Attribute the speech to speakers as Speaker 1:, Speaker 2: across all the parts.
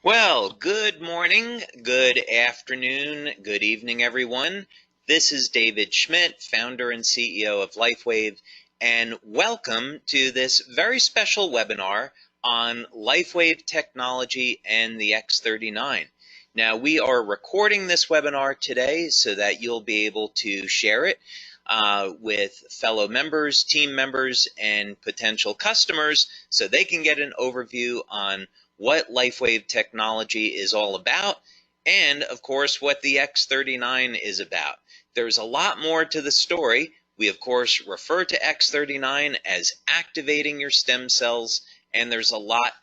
Speaker 1: Well, good morning, good afternoon, good evening, everyone. This is David Schmidt, founder and CEO of Lifewave, and welcome to this very special webinar on Lifewave technology and the X39. Now, we are recording this webinar today so that you'll be able to share it with fellow members, team members, and potential customers so they can get an overview on what Lifewave technology is all about, and of course what the X39 is about. There's a lot more to the story. We of course refer to X39 as activating your stem cells, and there's a lot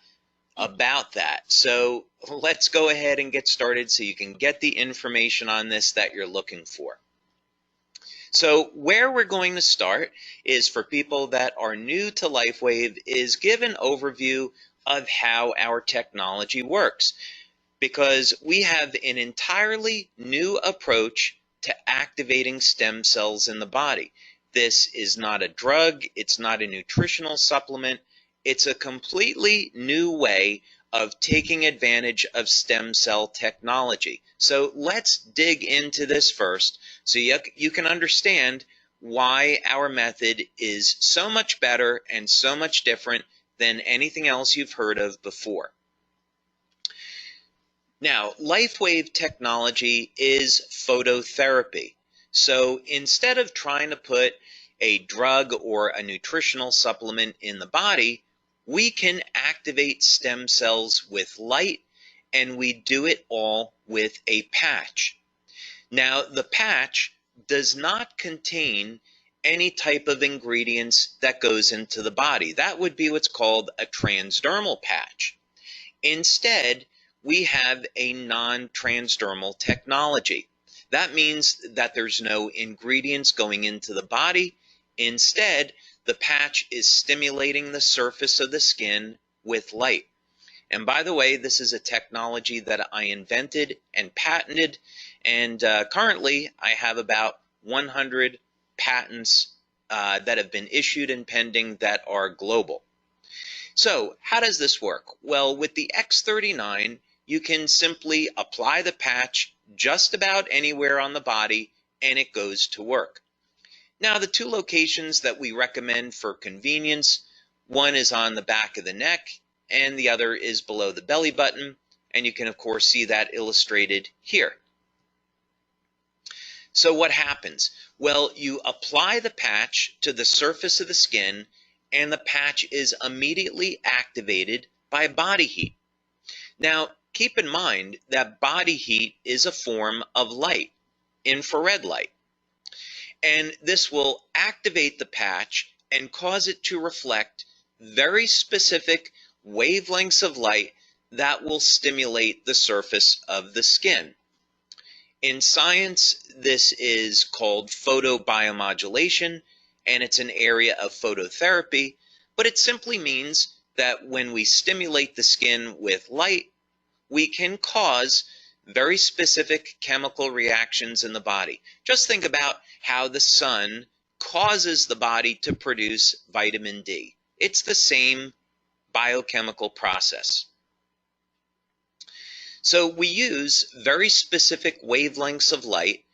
Speaker 1: about that. So let's go ahead and get started so you can get the information on this that you're looking for. So where we're going to start is for people that are new to Lifewave is give an overview of how our technology works, because we have an entirely new approach to activating stem cells in the body. This is not a drug, it's not a nutritional supplement, it's a completely new way of taking advantage of stem cell technology. So let's dig into this first so you can understand why our method is so much better and so much different than anything else you've heard of before. Now, Lifewave technology is phototherapy. So instead of trying to put a drug or a nutritional supplement in the body, we can activate stem cells with light, and we do it all with a patch. Now, the patch does not contain any type of ingredients that goes into the body. That would be what's called a transdermal patch. Instead, we have a non-transdermal technology. That means that there's no ingredients going into the body. Instead, the patch is stimulating the surface of the skin with light. And by the way, this is a technology that I invented and patented, and currently I have about 100 patents that have been issued and pending that are global. So how does this work? Well, with the X39, you can simply apply the patch just about anywhere on the body and it goes to work. Now, the two locations that we recommend for convenience, one is on the back of the neck and the other is below the belly button, and you can of course see that illustrated here. So what happens? Well, you apply the patch to the surface of the skin and the patch is immediately activated by body heat. Now, keep in mind that body heat is a form of light, infrared light. And this will activate the patch and cause it to reflect very specific wavelengths of light that will stimulate the surface of the skin. In science, this is called photobiomodulation, and it's an area of phototherapy, but it simply means that when we stimulate the skin with light, we can cause very specific chemical reactions in the body. Just think about how the sun causes the body to produce vitamin D. It's the same biochemical process. So we use very specific wavelengths of light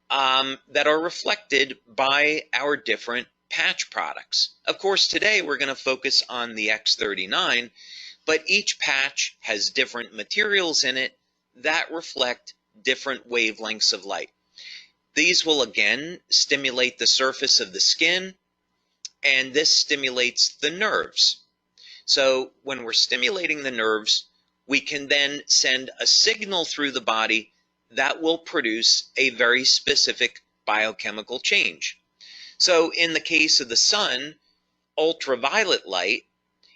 Speaker 1: that are reflected by our different patch products. Of course, today we're going to focus on the X39, but each patch has different materials in it that reflect different wavelengths of light. These will again stimulate the surface of the skin, and this stimulates the nerves. So when we're stimulating the nerves, we can then send a signal through the body that will produce a very specific biochemical change. So in the case of the sun, ultraviolet light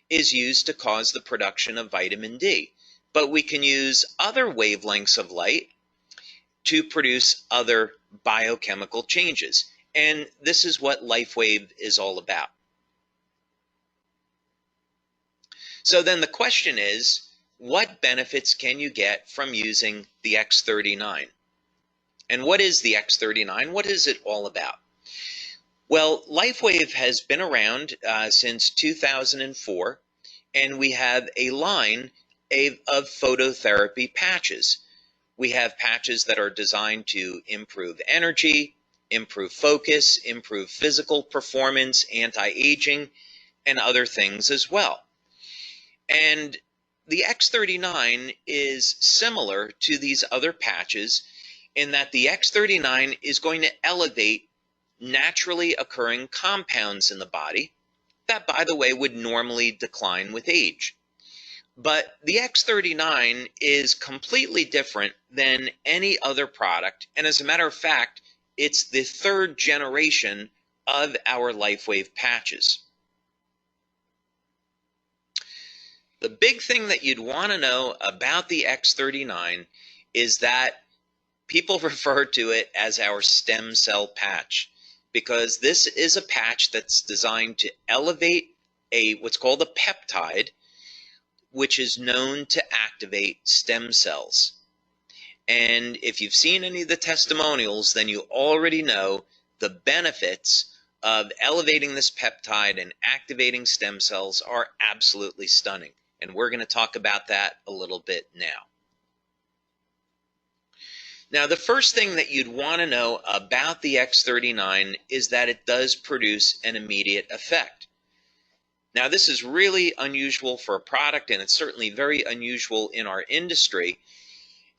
Speaker 1: is used to cause the production of vitamin D. But we can use other wavelengths of light to produce other biochemical changes. And this is what Lifewave is all about. So then the question is, what benefits can you get from using the X39? And what is the X39? What is it all about? Well, Lifewave has been around since 2004, and we have a line of phototherapy patches. We have patches that are designed to improve energy, improve focus, improve physical performance, anti-aging, and other things as well. And the X39 is similar to these other patches in that the X39 is going to elevate naturally occurring compounds in the body that, by the way, would normally decline with age. But the X39 is completely different than any other product, and as a matter of fact, it's the third generation of our Lifewave patches. The big thing that you'd want to know about the X39 is that people refer to it as our stem cell patch, because this is a patch that's designed to elevate what's called a peptide, which is known to activate stem cells. And if you've seen any of the testimonials, then you already know the benefits of elevating this peptide and activating stem cells are absolutely stunning. And we're going to talk about that a little bit now. Now, the first thing that you'd want to know about the X39 is that it does produce an immediate effect. Now, this is really unusual for a product, and it's certainly very unusual in our industry.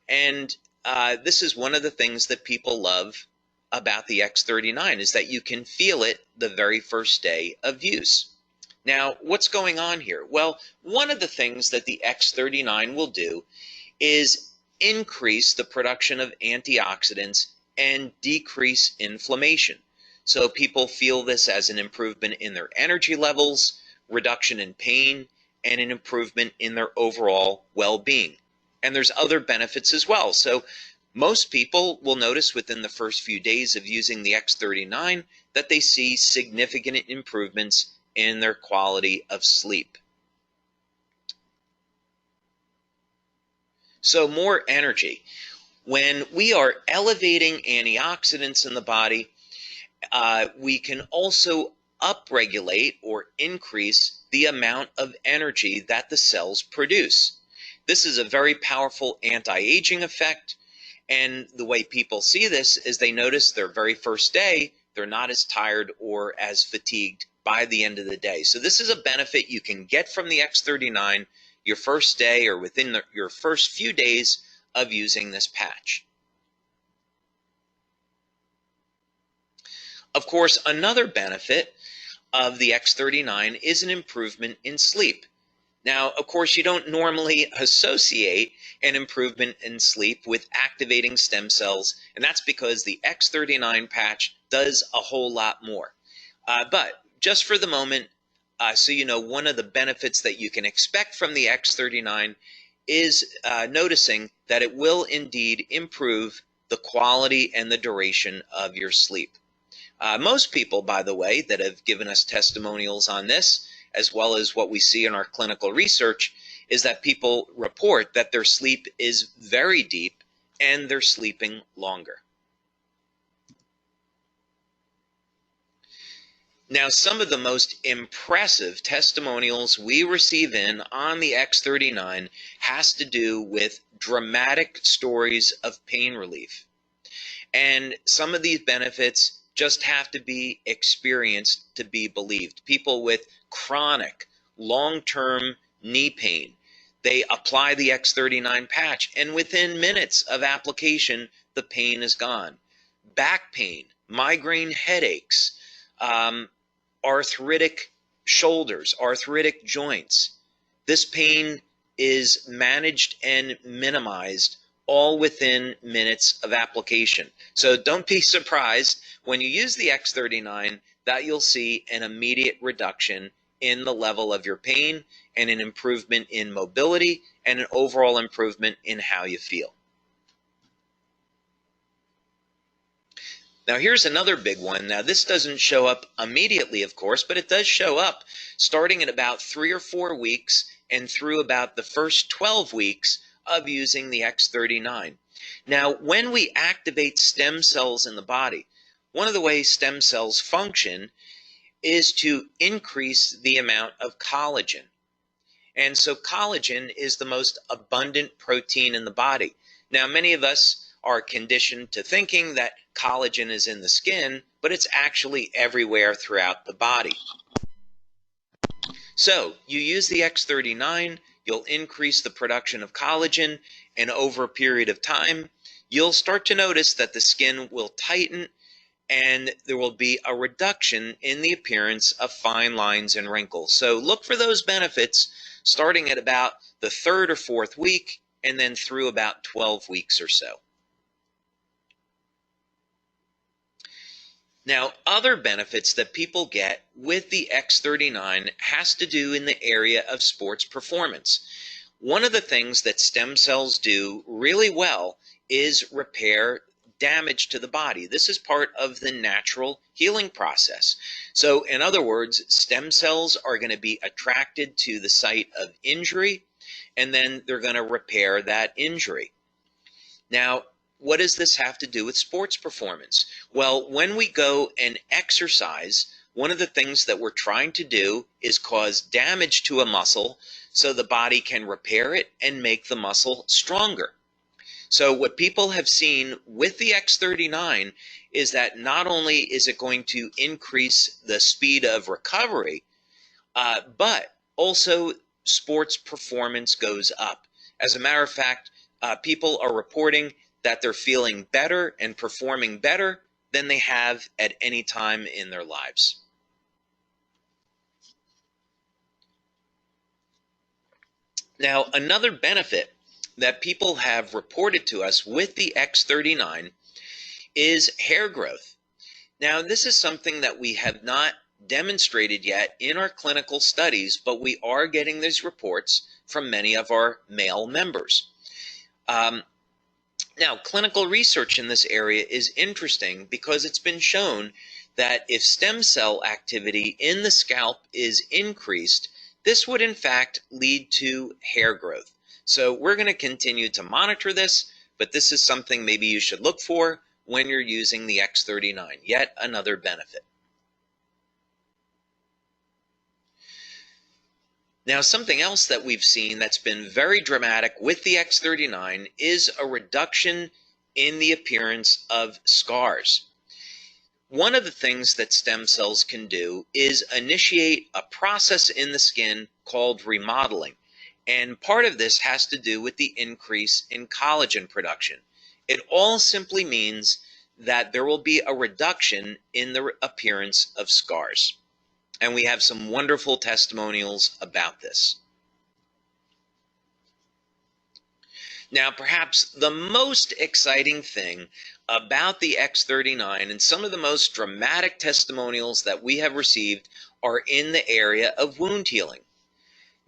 Speaker 1: And this is one of the things that people love about the X39 is that you can feel it the very first day of use. Now, what's going on here? Well, one of the things that the X39 will do is increase the production of antioxidants and decrease inflammation. So people feel this as an improvement in their energy levels, reduction in pain, and an improvement in their overall well-being. And there's other benefits as well. So most people will notice within the first few days of using the X39 that they see significant improvements in their quality of sleep. So more energy. When we are elevating antioxidants in the body, we can also upregulate or increase the amount of energy that the cells produce. This is a very powerful anti-aging effect, and the way people see this is they notice their very first day, they're not as tired or as fatigued by the end of the day. So this is a benefit you can get from the X39 your first day or within your first few days of using this patch. Of course, another benefit of the X39 is an improvement in sleep. Now, of course, you don't normally associate an improvement in sleep with activating stem cells, and that's because the X39 patch does a whole lot more. But just for the moment, so you know, one of the benefits that you can expect from the X39 is noticing that it will indeed improve the quality and the duration of your sleep. Most people, by the way, that have given us testimonials on this, as well as what we see in our clinical research, is that people report that their sleep is very deep and they're sleeping longer. Now, some of the most impressive testimonials we receive in on the X39 has to do with dramatic stories of pain relief. And some of these benefits just have to be experienced to be believed. People with chronic, long-term knee pain, they apply the X39 patch, and within minutes of application, the pain is gone. Back pain, migraine headaches, arthritic shoulders, arthritic joints. This pain is managed and minimized all within minutes of application. So don't be surprised when you use the X39 that you'll see an immediate reduction in the level of your pain and an improvement in mobility and an overall improvement in how you feel. Now here's another big one. Now this doesn't show up immediately, of course, but it does show up starting at about 3 or 4 weeks and through about the first 12 weeks of using the X39. Now, when we activate stem cells in the body, one of the ways stem cells function is to increase the amount of collagen. And so collagen is the most abundant protein in the body. Now, many of us are conditioned to thinking that collagen is in the skin, but it's actually everywhere throughout the body. So you use the X39, you'll increase the production of collagen, and over a period of time, you'll start to notice that the skin will tighten and there will be a reduction in the appearance of fine lines and wrinkles. So look for those benefits starting at about the 3rd or 4th week and then through about 12 weeks or so. Now, other benefits that people get with the X39 has to do in the area of sports performance. One of the things that stem cells do really well is repair damage to the body. This is part of the natural healing process. So, in other words, stem cells are going to be attracted to the site of injury, and then they're going to repair that injury. Now, what does this have to do with sports performance? Well, when we go and exercise, one of the things that we're trying to do is cause damage to a muscle so the body can repair it and make the muscle stronger. So what people have seen with the X39 is that not only is it going to increase the speed of recovery, but also sports performance goes up. As a matter of fact, people are reporting that they're feeling better and performing better than they have at any time in their lives. Now, another benefit that people have reported to us with the X39 is hair growth. Now, this is something that we have not demonstrated yet in our clinical studies, but we are getting these reports from many of our male members. Now, clinical research in this area is interesting because it's been shown that if stem cell activity in the scalp is increased, this would in fact lead to hair growth. So we're going to continue to monitor this, but this is something maybe you should look for when you're using the X39, yet another benefit. Now, something else that we've seen that's been very dramatic with the X39 is a reduction in the appearance of scars. One of the things that stem cells can do is initiate a process in the skin called remodeling. And part of this has to do with the increase in collagen production. It all simply means that there will be a reduction in the appearance of scars. And we have some wonderful testimonials about this. Now, perhaps the most exciting thing about the X39 and some of the most dramatic testimonials that we have received are in the area of wound healing.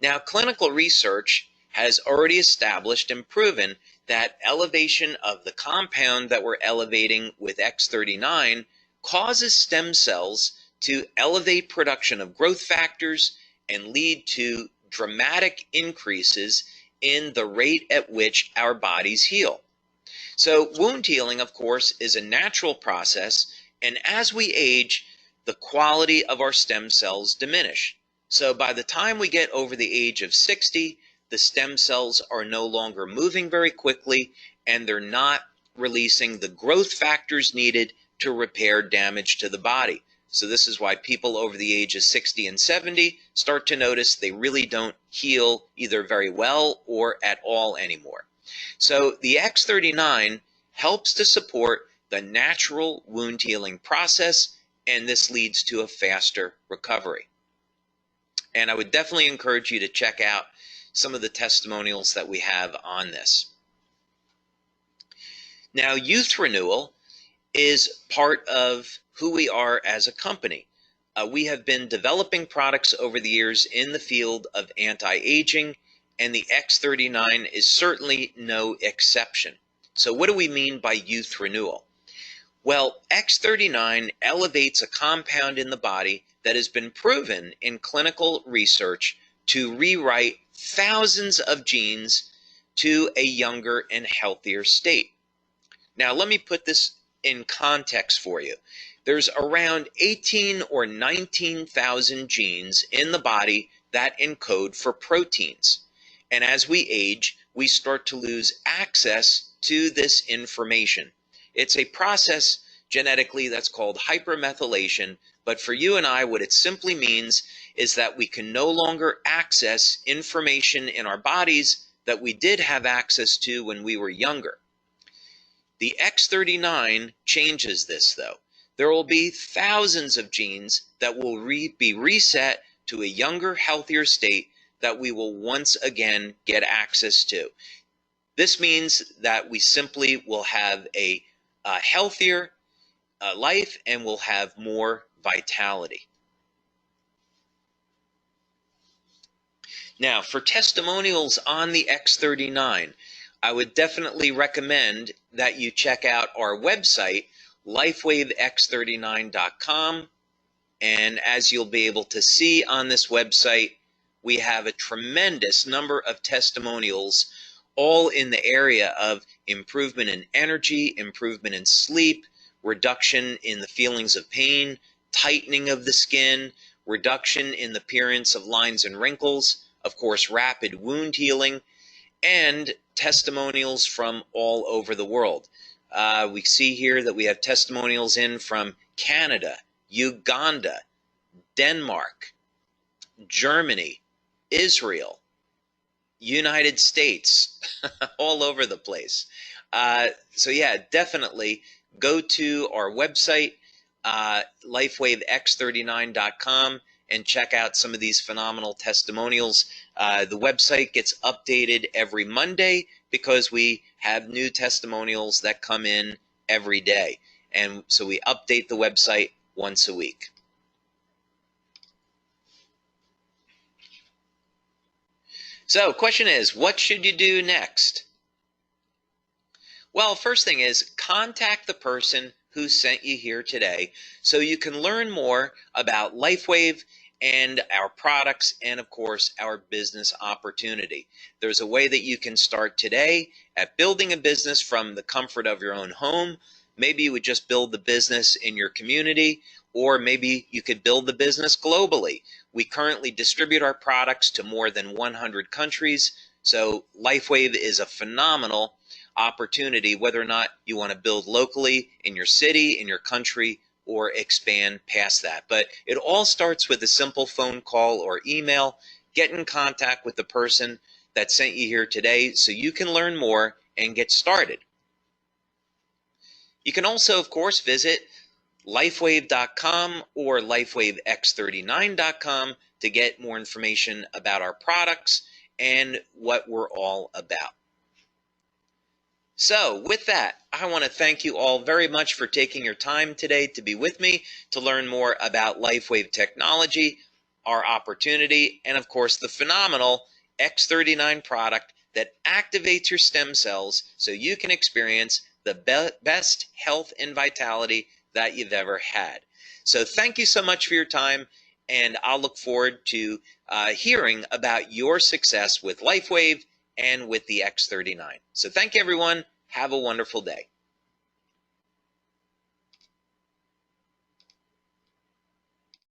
Speaker 1: Now, clinical research has already established and proven that elevation of the compound that we're elevating with X39 causes stem cells to elevate production of growth factors and lead to dramatic increases in the rate at which our bodies heal. So wound healing, of course, is a natural process, and as we age, the quality of our stem cells diminish. So by the time we get over the age of 60, the stem cells are no longer moving very quickly, and they're not releasing the growth factors needed to repair damage to the body. So this is why people over the age of 60 and 70 start to notice they really don't heal either very well or at all anymore. So the X39 helps to support the natural wound healing process, and this leads to a faster recovery. And I would definitely encourage you to check out some of the testimonials that we have on this. Now, youth renewal is part of who we are as a company. We have been developing products over the years in the field of anti-aging, and the X39 is certainly no exception. So what do we mean by youth renewal? Well, X39 elevates a compound in the body that has been proven in clinical research to rewrite thousands of genes to a younger and healthier state. Now, let me put this in context for you. There's around 18 or 19,000 genes in the body that encode for proteins. And as we age, we start to lose access to this information. It's a process genetically that's called hypermethylation, but for you and I, what it simply means is that we can no longer access information in our bodies that we did have access to when we were younger. The X39 changes this, though. There will be thousands of genes that will be reset to a younger, healthier state that we will once again get access to. This means that we simply will have a healthier life and will have more vitality. Now, for testimonials on the X39, I would definitely recommend that you check out our website, lifewavex39.com. And as you'll be able to see on this website, we have a tremendous number of testimonials, all in the area of improvement in energy, improvement in sleep, reduction in the feelings of pain, tightening of the skin, reduction in the appearance of lines and wrinkles, of course, rapid wound healing, and testimonials from all over the world. We see here that we have testimonials in from Canada, Uganda, Denmark, Germany, Israel, United States, all over the place. So yeah, definitely go to our website, lifewavex39.com, and check out some of these phenomenal testimonials. The website gets updated every Monday because we have new testimonials that come in every day. And so we update the website once a week. So, question is, what should you do next? Well, first thing is, contact the person who sent you here today so you can learn more about Lifewave and our products and, of course, our business opportunity. There's a way that you can start today at building a business from the comfort of your own home. Maybe you would just build the business in your community, or maybe you could build the business globally. We currently distribute our products to more than 100 countries, so Lifewave is a phenomenal opportunity, whether or not you want to build locally in your city, in your country, or expand past that. But it all starts with a simple phone call or email. Get in contact with the person that sent you here today so you can learn more and get started. You can also, of course, visit lifewave.com or lifewavex39.com to get more information about our products and what we're all about. So with that, I want to thank you all very much for taking your time today to be with me to learn more about Lifewave technology, our opportunity, and of course the phenomenal X39 product that activates your stem cells so you can experience the best health and vitality that you've ever had. So thank you so much for your time, and I'll look forward to hearing about your success with Lifewave and with the X39. So thank you, everyone. Have a wonderful day.